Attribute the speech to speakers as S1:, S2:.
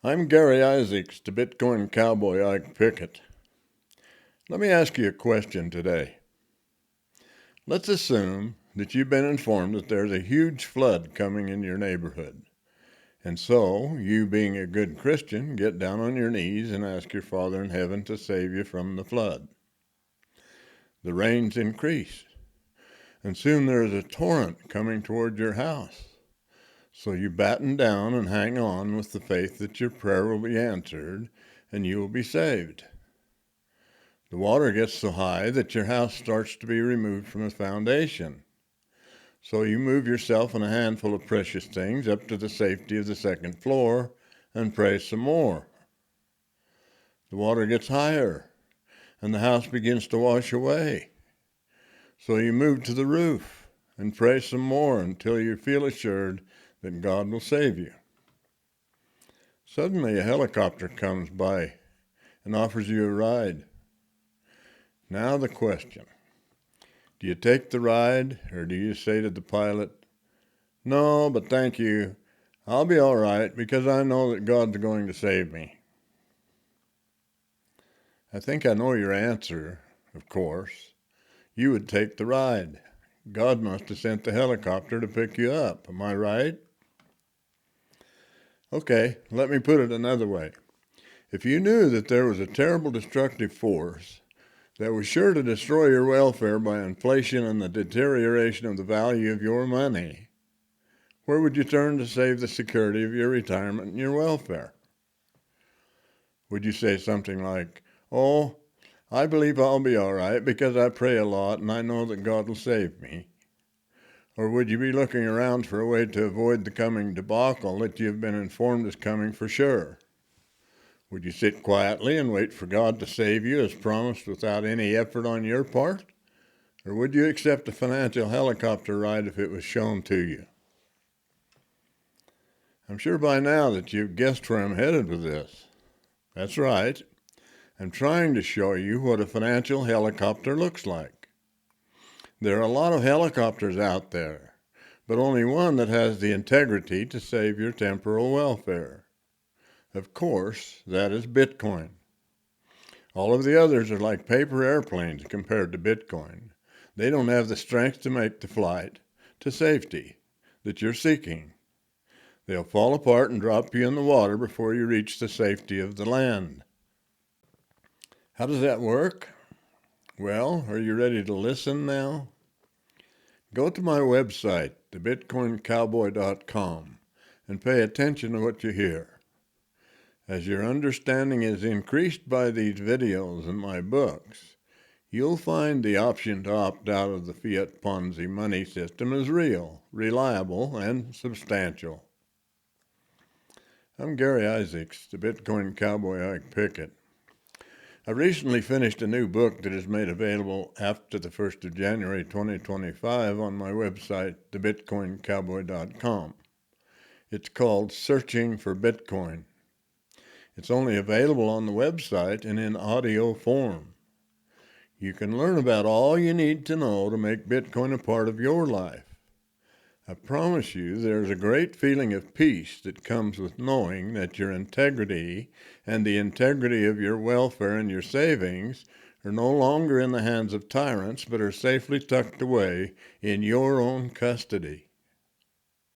S1: I'm Gary Isaacs, the Bitcoin cowboy Ike Pickett. Let me ask you a question today. Let's assume that you've been informed that there's a huge flood coming in your neighborhood. And so, you being a good Christian, get down on your knees and ask your Father in heaven to save you from the flood. The rains increase, and soon there is a torrent coming toward your house. So you batten down and hang on with the faith that your prayer will be answered and you will be saved. The water gets so high that your house starts to be removed from the foundation. So you move yourself and a handful of precious things up to the safety of the second floor and pray some more. The water gets higher and the house begins to wash away. So you move to the roof and pray some more until you feel assured that God will save you. Suddenly a helicopter comes by and offers you a ride. Now the question, do you take the ride or do you say to the pilot, "No, but thank you, I'll be all right because I know that God's going to save me"? I think I know your answer, of course. You would take the ride. God must have sent the helicopter to pick you up, am I right? Okay, let me put it another way. If you knew that there was a terrible destructive force that was sure to destroy your welfare by inflation and the deterioration of the value of your money, where would you turn to save the security of your retirement and your welfare? Would you say something like, "Oh, I believe I'll be all right because I pray a lot and I know that God will save me"? Or would you be looking around for a way to avoid the coming debacle that you've been informed is coming for sure? Would you sit quietly and wait for God to save you as promised without any effort on your part? Or would you accept a financial helicopter ride if it was shown to you? I'm sure by now that you've guessed where I'm headed with this. That's right. I'm trying to show you what a financial helicopter looks like. There are a lot of helicopters out there, but only one that has the integrity to save your temporal welfare. Of course, that is Bitcoin. All of the others are like paper airplanes compared to Bitcoin. They don't have the strength to make the flight to safety that you're seeking. They'll fall apart and drop you in the water before you reach the safety of the land. How does that work? Well, are you ready to listen now? Go to my website, thebitcoincowboy.com, and pay attention to what you hear. As your understanding is increased by these videos and my books, you'll find the option to opt out of the fiat Ponzi money system is real, reliable, and substantial. I'm Gary Isaacs, the Bitcoin cowboy Ike Pickett. I recently finished a new book that is made available after the 1st of January 2025 on my website, thebitcoincowboy.com. It's called Searching for Bitcoin. It's only available on the website and in audio form. You can learn about all you need to know to make Bitcoin a part of your life. I promise you there's a great feeling of peace that comes with knowing that your integrity and the integrity of your welfare and your savings are no longer in the hands of tyrants but are safely tucked away in your own custody.